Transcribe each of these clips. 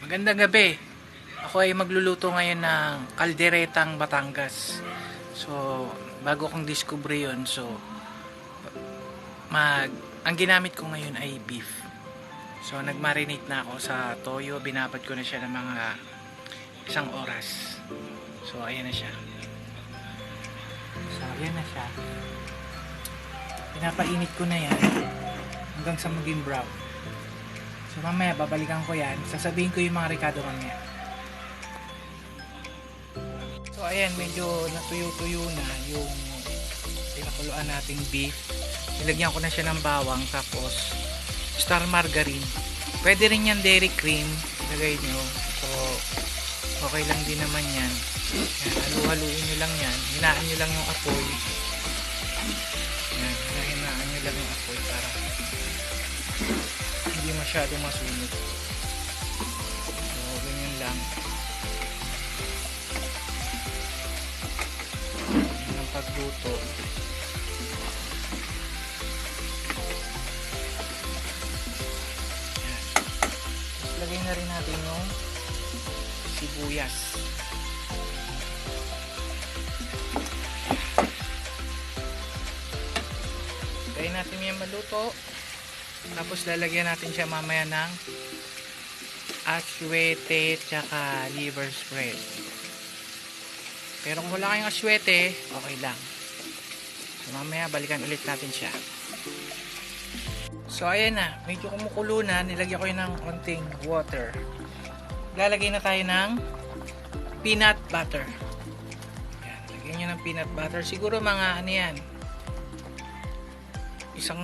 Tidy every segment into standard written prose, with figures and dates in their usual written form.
Magandang gabi. Ako ay magluluto ngayon ng kalderetang Batangas. So, bago kong discover yun, ang ginamit ko ngayon ay beef. So, nagmarinate na ako sa toyo. Binabad ko na siya ng mga 1 oras. So, ayan na siya. Pinapainit ko na yan hanggang sa maging brown. So mamaya babalikan ko yan. Sasabihin ko yung mga rekado mamaya. So ayan, medyo natuyo-tuyo na yung pinakuluan nating beef. Nilagyan ko na siya ng bawang, tapos star margarine. Pwede rin yan dairy cream, lagay nyo. So okay lang din naman yan. Halu-haluin nyo lang yan. Hinaan nyo lang yung apoy. Yan, hinaan nyo lang yung apoy para hindi masyado masunog. So, ganyan lang. Yan ang pagluto. Yan. Tapos lagay na rin natin yung sibuyas. Lagay natin yung maluto. Tapos lalagyan natin siya mamaya ng aswete tsaka liver spread. Pero kung wala kayong aswete, okay lang. So mamaya balikan ulit natin siya. So ayan na, medyo kumukulo na. Nilagyan ko yun ng konting water. Lalagay na tayo ng peanut butter. Yan, lagyan nyo ng peanut butter. Siguro mga ano yan, isang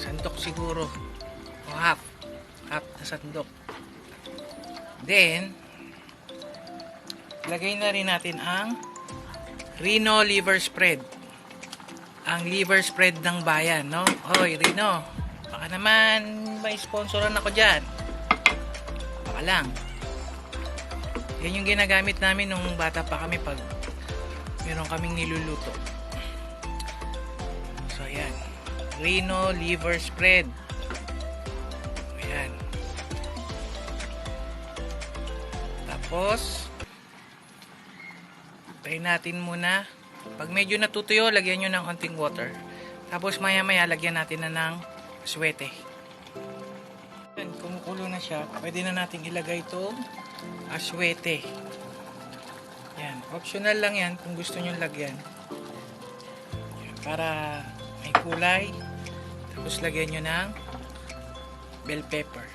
sandok siguro, o half na sandok. Then lagay na rin natin ang Rino liver spread, ang liver spread ng bayan, no? Hoy Rino, baka naman may sponsoran ako dyan, baka lang. Yan yung ginagamit namin nung bata pa kami pag meron kaming niluluto. So yan, Rino liver spread. Ayan. Tapos tayo natin muna. Pag medyo natutuyo, lagyan nyo ng konting water. Tapos maya maya lagyan natin na ng aswete. Ayan, kumukulo na siya. Pwede na natin ilagay itong aswete. Ayan, optional lang yan kung gusto nyo lagyan. Ayan, para may kulay. Tapos lagyan nyo ng bell pepper.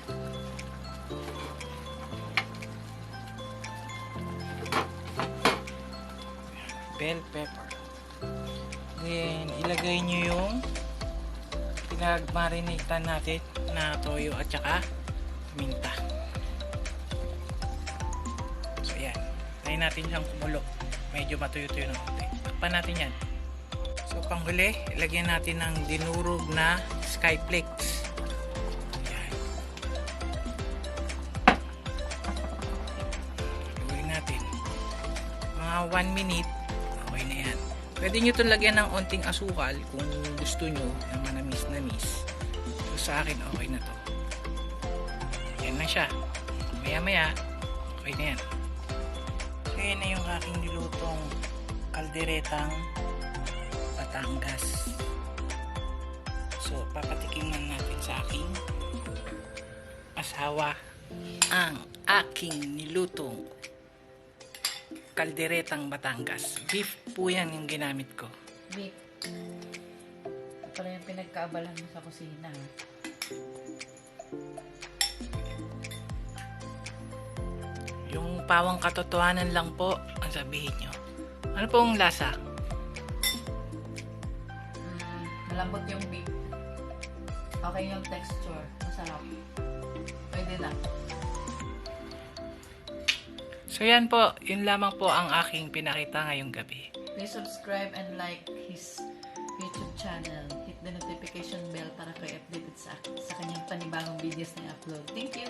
Bell pepper. Then ilagay nyo yung pinagmarinatean natin na toyo at saka minta. So yan. Tayo natin siyang kumulo. Medyo matuyo-tuyo na konti. Takpan natin yan. So panghuli, ilagyan natin ng dinurog na skyflakes. Ayan. Luwin natin. Mga 1 minute, okay na yan. Pwede nyo itong lagyan ng onting asukal kung gusto nyo na manamis-namis. So sa akin, okay na to. Yan na siya. Maya-maya, okay na yan. So yan na yung aking nilutong kalderetang Batangas. So, papatikiman natin sa aking asawa ang aking nilutong kalderetang Batangas. Beef po yan yung ginamit ko. Beef. Ito pala yung pinagkaabalahan mo sa kusina. Yung pawang katotohanan lang po ang sabihin nyo. Ano pong lasa? Malambot yung beef. Okay yung texture. Masarap. Pwede na. So yan po, yun lamang po ang aking pinakita ngayong gabi. Please subscribe and like his YouTube channel. Hit the notification bell para kayo updated sa kanyang panibagong videos na upload. Thank you!